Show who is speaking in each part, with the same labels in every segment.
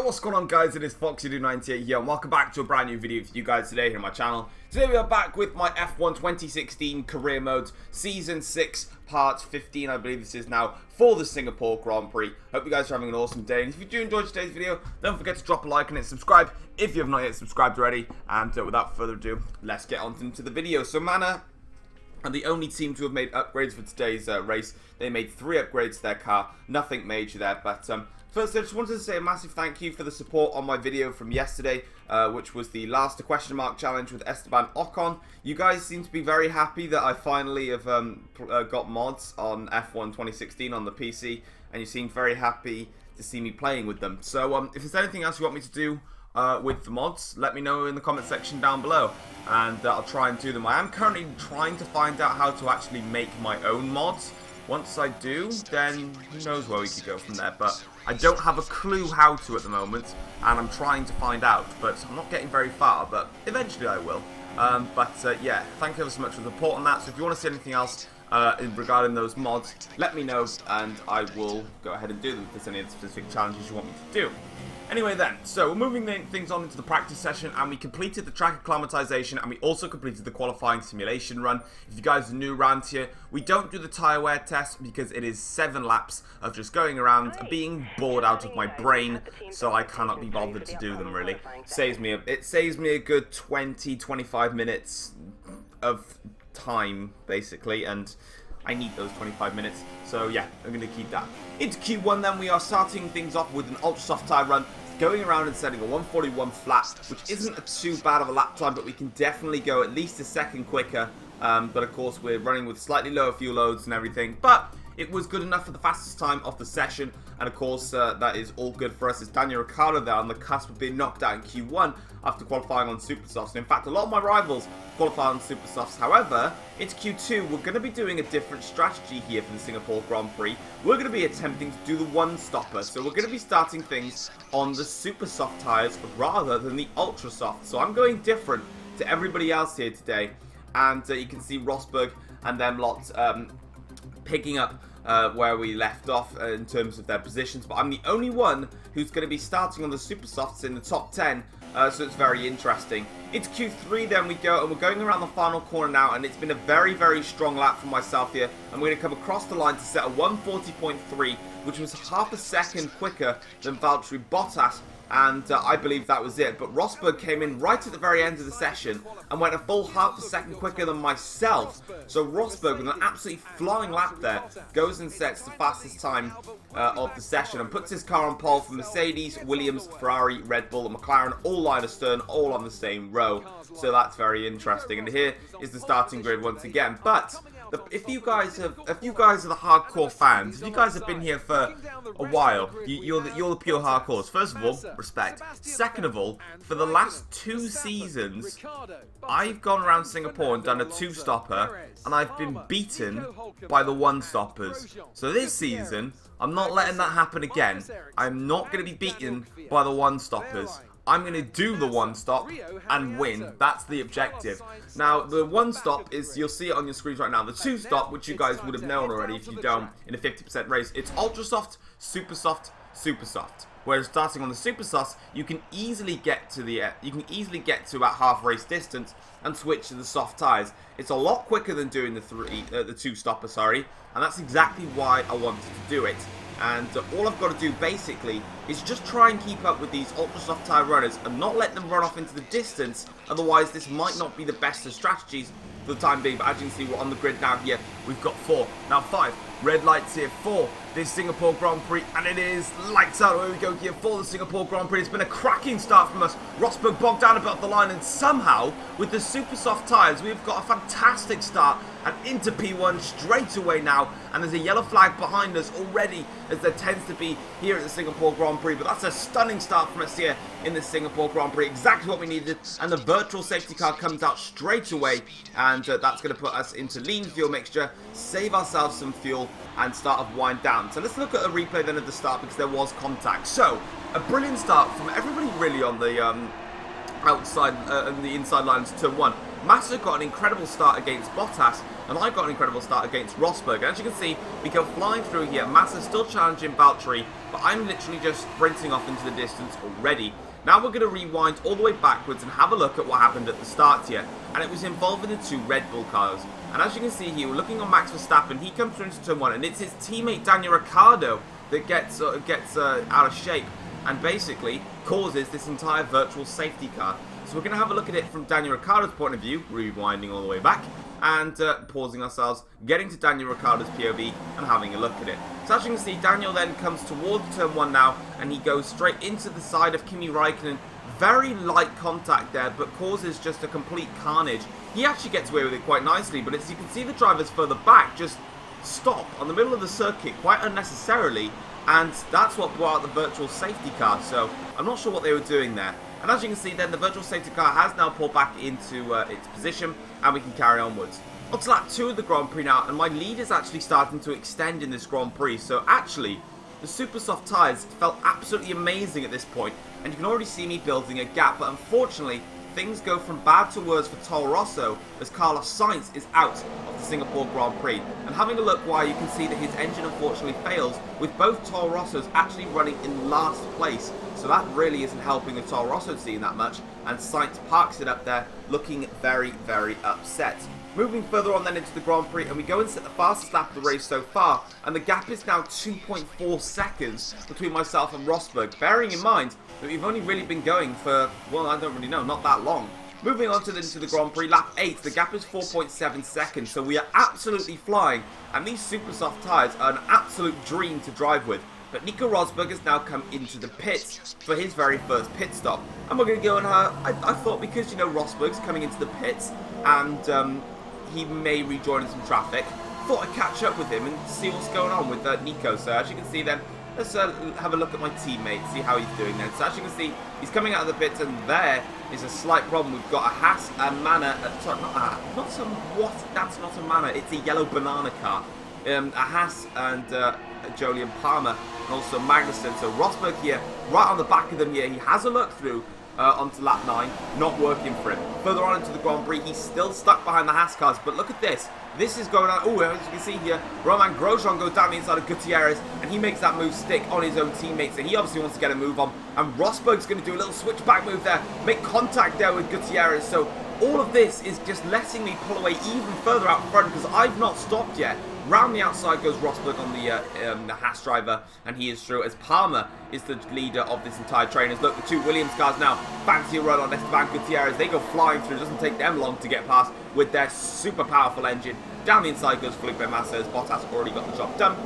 Speaker 1: what's going on, guys? It is FoxyDude98 here, and welcome back to a brand new video for you guys today here on my channel. Today we are back with my F1 2016 Career Modes Season 6 Part 15, I believe this is now, for the Singapore Grand Prix. Hope you guys are having an awesome day, and if you do enjoy today's video, don't forget to drop a like and subscribe if you have not yet subscribed already. And without further ado, let's get on into the video. So Manor and the only team to have made upgrades for today's race. They made 3 upgrades to their car, nothing major there, but first, I just wanted to say a massive thank you for the support on my video from yesterday, which was the last question mark challenge with Esteban Ocon. You guys seem to be very happy that I finally have got mods on F1 2016 on the PC, and you seem very happy to see me playing with them. So if there's anything else you want me to do with the mods, let me know in the comment section down below, and I'll try and do them. I am currently trying to find out how to actually make my own mods. Once I do, then who knows where we could go from there, but I don't have a clue how to at the moment, and I'm trying to find out, but I'm not getting very far, but eventually I will. Yeah, thank you ever so much for the support on that. So if you want to see anything else regarding those mods, let me know, and I will go ahead and do them if there's any specific challenges you want me to do. Anyway then, so we're moving things on into the practice session, and we completed the track acclimatization, and we also completed the qualifying simulation run. If you guys are new around here, we don't do the tyre wear test because it is 7 laps of just going around and being bored out of my brain, so I cannot be bothered to do them really. It saves me a good 20-25 minutes of time basically, and I need those 25 minutes, so yeah, I'm going to keep that. Into Q1 then, we are starting things off with an ultra soft tyre run, going around and setting a 141 flat, which isn't too bad of a lap time, but we can definitely go at least a second quicker, but of course we're running with slightly lower fuel loads and everything, but it was good enough for the fastest time of the session, and of course that is all good for us. It's Daniel Ricciardo there on the cusp of being knocked out in Q1 after qualifying on Supersofts. And in fact, a lot of my rivals qualify on Supersofts. However, it's Q2. We're going to be doing a different strategy here for the Singapore Grand Prix. We're going to be attempting to do the one-stopper. So we're going to be starting things on the Supersoft tyres rather than the Ultra Soft. So I'm going different to everybody else here today. And you can see Rosberg and them lots picking up where we left off in terms of their positions, but I'm the only one who's going to be starting on the Supersofts in the top 10, so it's very interesting. It's Q3 then we go, and we're going around the final corner now, and it's been a very, very strong lap for myself here. I'm going to come across the line to set a 140.3, which was half a second quicker than Valtteri Bottas, and I believe that was it. But Rosberg came in right at the very end of the session and went a full half a second quicker than myself. So Rosberg, with an absolutely flying lap there, goes and sets the fastest time of the session and puts his car on pole for Mercedes, Williams, Ferrari, Red Bull and McLaren, all line astern, all on the same row. So that's very interesting. And here is the starting grid once again. But if you guys are the hardcore fans, if you guys have been here for a while, you're the pure hardcores. First of all, respect. Second of all, for the last 2 seasons, I've gone around Singapore and done a 2-stopper, and I've been beaten by the 1-stoppers. So this season, I'm not letting that happen again. I'm not going to be beaten by the 1-stoppers. I'm going to do the 1-stop and win. That's the objective. Now, the 1-stop is, you'll see it on your screens right now. The 2-stop, which you guys would have known already if you don't, in a 50% race, it's Ultra Soft, Super Soft, Super Soft. Whereas starting on the Super Soft, you can easily get to about half race distance and switch to the soft tyres. It's a lot quicker than doing the 2-stopper, sorry, and that's exactly why I wanted to do it. And all I've got to do basically is just try and keep up with these ultra soft tyre runners and not let them run off into the distance, otherwise this might not be the best of strategies for the time being. But as you can see, we're on the grid now here. We've got 4, now 5 red lights here for this Singapore Grand Prix, and it is lights out. Here we go here for the Singapore Grand Prix. It's been a cracking start from us. Rosberg bogged down above the line, and somehow with the super soft tyres we've got a fantastic start and into P1 straight away now, and there's a yellow flag behind us already, as there tends to be here at the Singapore Grand Prix. But that's a stunning start from us here in the Singapore Grand Prix, exactly what we needed, and the virtual safety car comes out straight away, and that's going to put us into lean fuel mixture, save ourselves some fuel and start off wind down. So let's look at a replay then at the start, because there was contact. So a brilliant start from everybody really on the outside and the inside lines to turn 1. Massa got an incredible start against Bottas, and I got an incredible start against Rosberg. As you can see, we go flying through here. Massa still challenging Valtteri, but I'm literally just sprinting off into the distance already. Now we're going to rewind all the way backwards and have a look at what happened at the start here. And it was involving the two Red Bull cars. And as you can see here, we're looking on Max Verstappen. He comes through into turn 1, and it's his teammate Daniel Ricciardo that gets out of shape and basically causes this entire virtual safety car. So we're going to have a look at it from Daniel Ricciardo's point of view, rewinding all the way back, and pausing ourselves, getting to Daniel Ricciardo's POV and having a look at it. So as you can see, Daniel then comes towards turn 1 now, and he goes straight into the side of Kimi Raikkonen. Very light contact there, but causes just a complete carnage. He actually gets away with it quite nicely, but as you can see, the drivers further back just stop on the middle of the circuit quite unnecessarily, and that's what brought out the virtual safety car. So I'm not sure what they were doing there. And as you can see then, the virtual safety car has now pulled back into its position, and we can carry onwards. On to lap 2 of the Grand Prix now, and my lead is actually starting to extend in this Grand Prix. So actually, the super soft tyres felt absolutely amazing at this point, and you can already see me building a gap. But unfortunately, things go from bad to worse for Toro Rosso as Carlos Sainz is out of the Singapore Grand Prix. And having a look why, you can see that his engine unfortunately fails, with both Toro Rossos actually running in last place. So that really isn't helping the Toro Rosso team that much, and Sainz parks it up there looking very, very upset. Moving further on then into the Grand Prix, and we go and set the fastest lap of the race so far, and the gap is now 2.4 seconds between myself and Rosberg, bearing in mind that we've only really been going for, well, I don't really know, not that long. Moving on into the Grand Prix, lap 8, the gap is 4.7 seconds, so we are absolutely flying, and these super soft tyres are an absolute dream to drive with. But Nico Rosberg has now come into the pits for his very first pit stop, and we're going to go and I thought, because, you know, Rosberg's coming into the pits, and he may rejoin in some traffic, thought I'd catch up with him and see what's going on with Nico. So as you can see then, let's have a look at my teammate, see how he's doing then. So as you can see, he's coming out of the pits, and there is a slight problem. We've got a Haas, a Manor, sorry, that's not a Manor, it's a yellow banana car. A Haas and Jolyon Palmer, and also Magnussen. So Rosberg here, right on the back of them here, he has a look through onto lap 9, not working for him. Further on into the Grand Prix, he's still stuck behind the Haas cars, but look at this. This is going on. Oh, as you can see here, Romain Grosjean goes down the inside of Gutierrez, and he makes that move stick on his own teammates, and he obviously wants to get a move on. And Rosberg's going to do a little switchback move there, make contact there with Gutierrez. So all of this is just letting me pull away even further out front, because I've not stopped yet. Round the outside goes Rosberg on the Haas driver, and he is through, as Palmer is the leader of this entire train. As look, the two Williams cars now fancy a run on Esteban Gutierrez. They go flying through. It doesn't take them long to get past with their super powerful engine. Down the inside goes Felipe Massa, as Bottas already got the job done,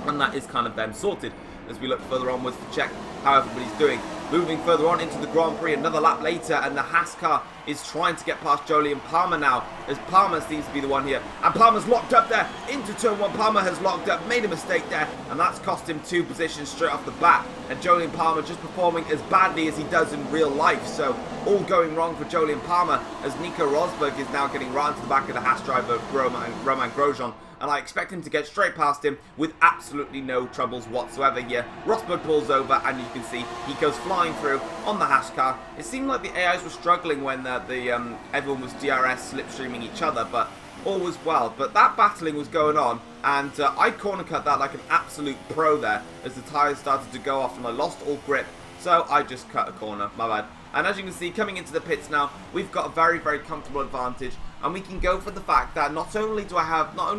Speaker 1: and that is kind of them sorted. As we look further onwards to check how everybody's doing. Moving further on into the Grand Prix, another lap later, and the Haas car is trying to get past Jolyon Palmer now, as Palmer seems to be the one here. And Palmer's locked up there into turn 1. Palmer has locked up, made a mistake there, and that's cost him 2 positions straight off the bat. And Jolyon Palmer just performing as badly as he does in real life. So all going wrong for Jolyon Palmer, as Nico Rosberg is now getting right into the back of the Haas driver, Romain Grosjean. And I expect him to get straight past him with absolutely no troubles whatsoever here. Rosberg pulls over, and you can see he goes flying through on the Haas car. It seemed like the AIs were struggling when everyone was DRS slipstreaming each other, but all was well. But that battling was going on, and I corner cut that like an absolute pro there as the tyres started to go off, and I lost all grip. So I just cut a corner, my bad. And as you can see, coming into the pits now, we've got a very, very comfortable advantage. And we can go for the fact that not only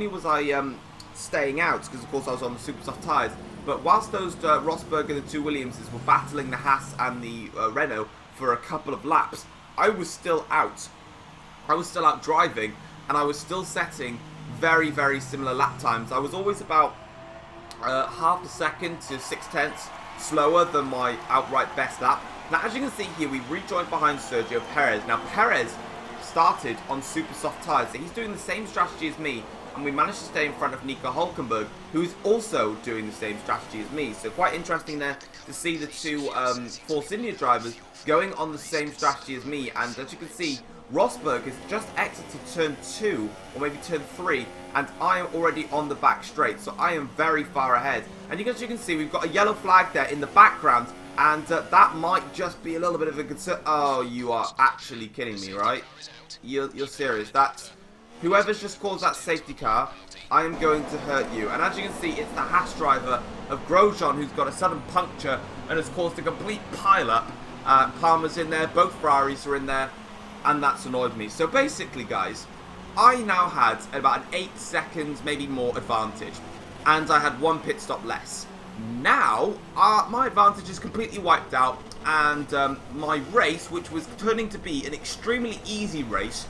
Speaker 1: was I staying out, because of course I was on the super soft tyres, but whilst those Rosberg and the two Williamses were battling the Haas and the Renault for a couple of laps, I was still out. I was still out driving, and I was still setting very, very similar lap times. I was always about half a second to 0.6 slower than my outright best lap. Now, as you can see here, we've rejoined behind Sergio Perez. Now, Perez started on super soft tyres, so he's doing the same strategy as me, and we managed to stay in front of Nico Hülkenberg, who's also doing the same strategy as me. So quite interesting there to see the two Force India drivers going on the same strategy as me. And as you can see, Rosberg has just exited turn 2, or maybe turn 3, and I am already on the back straight, so I am very far ahead. And as you can see, we've got a yellow flag there in the background, and that might just be a little bit of a concern. Oh, you are actually kidding me, right? You're serious. whoever's just caused that safety car, I am going to hurt you. And as you can see, it's the Haas driver of Grosjean who's got a sudden puncture and has caused a complete pile-up. Palmer's in there, both Ferraris are in there, and that's annoyed me. So basically, guys, I now had about an 8 seconds, maybe more advantage, and I had 1 pit stop less. Now, my advantage is completely wiped out, and my race, which was turning to be an extremely easy race,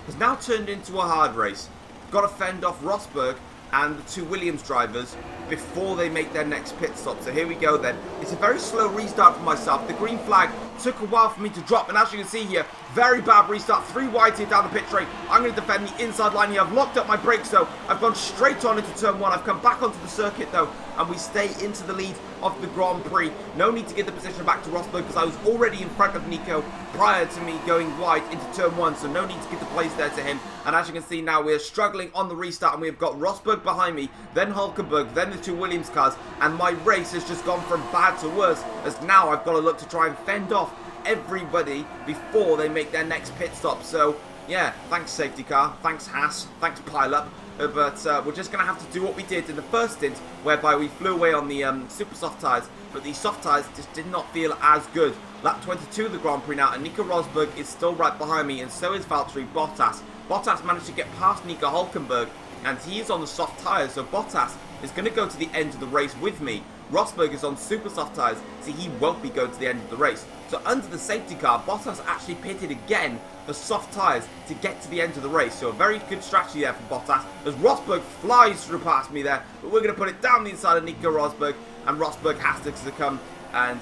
Speaker 1: has now turned into a hard race. Got to fend off Rosberg and the 2 Williams drivers before they make their next pit stop. So here we go then. It's a very slow restart for myself. The green flag took a while for me to drop, and as you can see here, very bad restart. 3 wide here down the pit straight. I'm going to defend the inside line here. I've locked up my brakes though. I've gone straight on into turn 1. I've come back onto the circuit though, and we stay into the lead of the Grand Prix. No need to give the position back to Rosberg because I was already in front of Nico prior to me going wide into turn 1, so no need to give the place there to him. And as you can see now, we're struggling on the restart, and we've got Rosberg behind me, then Hulkenberg, then the 2 Williams cars, and my race has just gone from bad to worse, as now I've got to look to try and fend off everybody before they make their next pit stop. So yeah, thanks safety car, thanks Haas, thanks pile-up. But we're just going to have to do what we did in the first stint, whereby we flew away on the super soft tyres, but these soft tyres just did not feel as good. Lap 22 of the Grand Prix now, and Nico Rosberg is still right behind me, and so is Valtteri Bottas. Bottas managed to get past Nico Hulkenberg, and he is on the soft tyres, so Bottas is going to go to the end of the race with me. Rosberg is on super soft tyres, so he won't be going to the end of the race. So under the safety car, Bottas actually pitted again for soft tyres to get to the end of the race. So a very good strategy there for Bottas, as Rosberg flies through past me there. But we're going to put it down the inside of Nico Rosberg, and Rosberg has to succumb and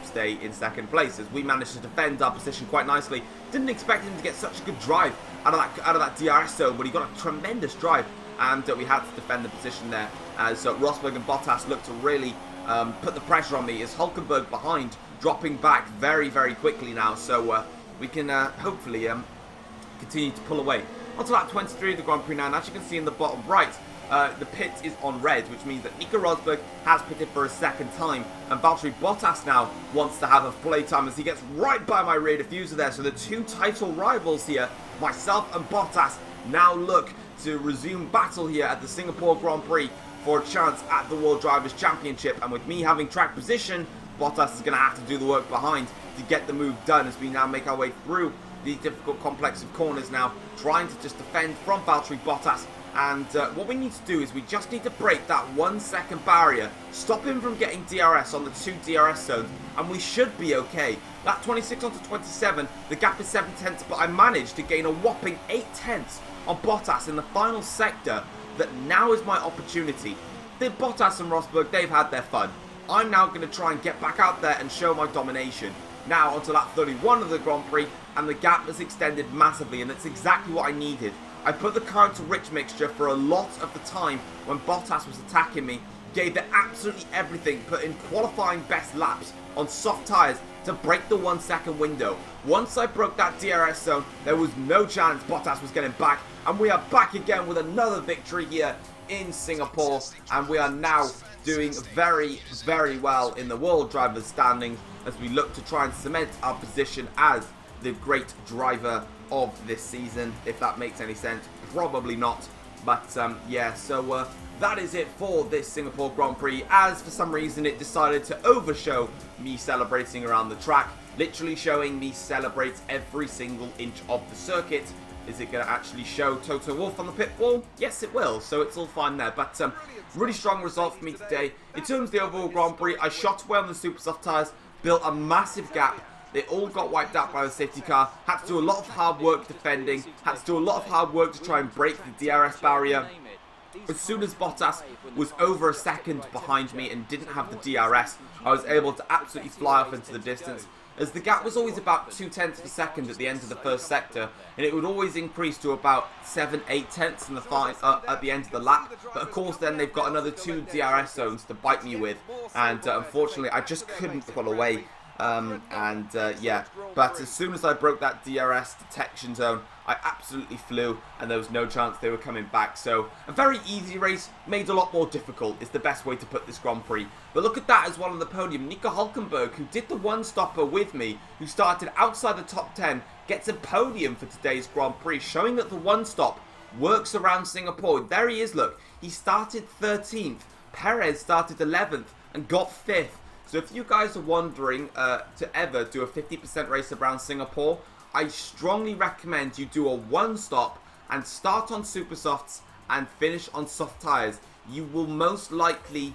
Speaker 1: stay in second place, as we managed to defend our position quite nicely. Didn't expect him to get such a good drive out of that DRS zone, but he got a tremendous drive, and we had to defend the position there, as Rosberg and Bottas looked to really put the pressure on me, as Hulkenberg behind, dropping back very, very quickly now. So we can hopefully continue to pull away. On to lap 23 of the Grand Prix now, and as you can see in the bottom right, the pit is on red, which means that Nico Rosberg has pitted for a second time, and Valtteri Bottas now wants to have a playtime as he gets right by my rear diffuser there. So the 2 title rivals here, myself and Bottas, now look to resume battle here at the Singapore Grand Prix for a chance at the World Drivers' Championship. And with me having track position, Bottas is going to have to do the work behind to get the move done, as we now make our way through the difficult complex of corners now, trying to just defend from Valtteri Bottas. And what we need to do is we just need to break that 1 second barrier, stop him from getting DRS on the 2 DRS zones, and we should be okay. Lap 26 onto 27, the gap is 7 tenths, but I managed to gain a whopping 8 tenths on Bottas in the final sector. That now is my opportunity. The Bottas and Rosberg, they've had their fun. I'm now going to try and get back out there and show my domination. Now onto lap 31 of the Grand Prix, and the gap has extended massively, and that's exactly what I needed. I put the car into rich mixture for a lot of the time when Bottas was attacking me, gave it absolutely everything, put in qualifying best laps on soft tyres to break the 1 second window. Once I broke that DRS zone, there was no chance Bottas was getting back, and we are back again with another victory here in Singapore, and we are now doing very, very well in the World Drivers' standings as we look to try and cement our position as the great driver of this season, if that makes any sense. Probably not, but yeah, so that is it for this Singapore Grand Prix, as for some reason it decided to overshow me celebrating around the track, literally showing me celebrate every single inch of the circuit. Is it going to actually show Toto Wolff on the pit wall? Yes, it will, so it's all fine there. But really strong result for me today. In terms of the overall Grand Prix, I shot well on the super soft tyres, built a massive gap. They all got wiped out by the safety car. Had to do a lot of hard work defending. Had to do a lot of hard work to try and break the DRS barrier. As soon as Bottas was over a second behind me and didn't have the DRS, I was able to absolutely fly off into the distance, as the gap was always about 2 tenths of a second at the end of the first sector, and it would always increase to about 7-8 tenths in the at the end of the lap. But of course then they've got another 2 DRS zones to bite me with, and unfortunately I just couldn't pull away. Yeah, but as soon as I broke that DRS detection zone, I absolutely flew, and there was no chance they were coming back. So a very easy race, made a lot more difficult, is the best way to put this Grand Prix. But look at that as well on the podium. Nico Hulkenberg, who did the one-stopper with me, who started outside the top 10, gets a podium for today's Grand Prix, showing that the one-stop works around Singapore. There he is, look. He started 13th. Perez started 11th and got 5th. So if you guys are wondering to ever do a 50% race around Singapore, I strongly recommend you do a one-stop and start on super softs and finish on soft tyres. You will most likely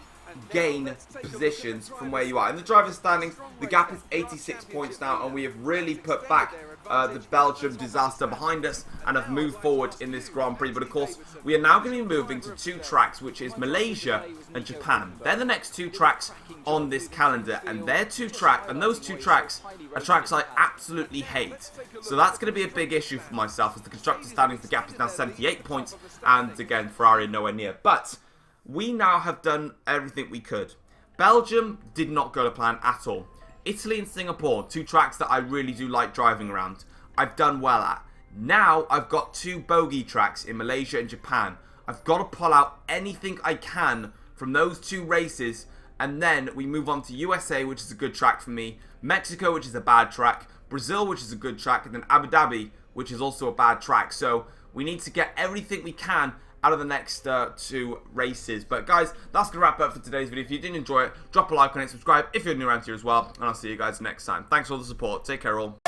Speaker 1: gain positions from where you are. In the driver's standings, the gap is 86 points now, and we have really put back the Belgium disaster behind us and have moved forward in this Grand Prix. But of course, we are now going to be moving to 2 tracks, which is Malaysia and Japan. They're the next 2 tracks on this calendar, and those 2 tracks are tracks I absolutely hate. So that's going to be a big issue for myself, as the constructor standings, the gap is now 78 points, and again, Ferrari nowhere near. But we now have done everything we could. Belgium did not go to plan at all. Italy and Singapore, 2 tracks that I really do like driving around, I've done well at. Now I've got 2 bogey tracks in Malaysia and Japan. I've got to pull out anything I can from those 2 races, and then we move on to USA, which is a good track for me, Mexico, which is a bad track, Brazil, which is a good track, and then Abu Dhabi, which is also a bad track. So we need to get everything we can out of the next 2 races. But guys, that's going to wrap up for today's video. If you did enjoy it, drop a like on it, subscribe if you're new around here as well, and I'll see you guys next time. Thanks for all the support. Take care all.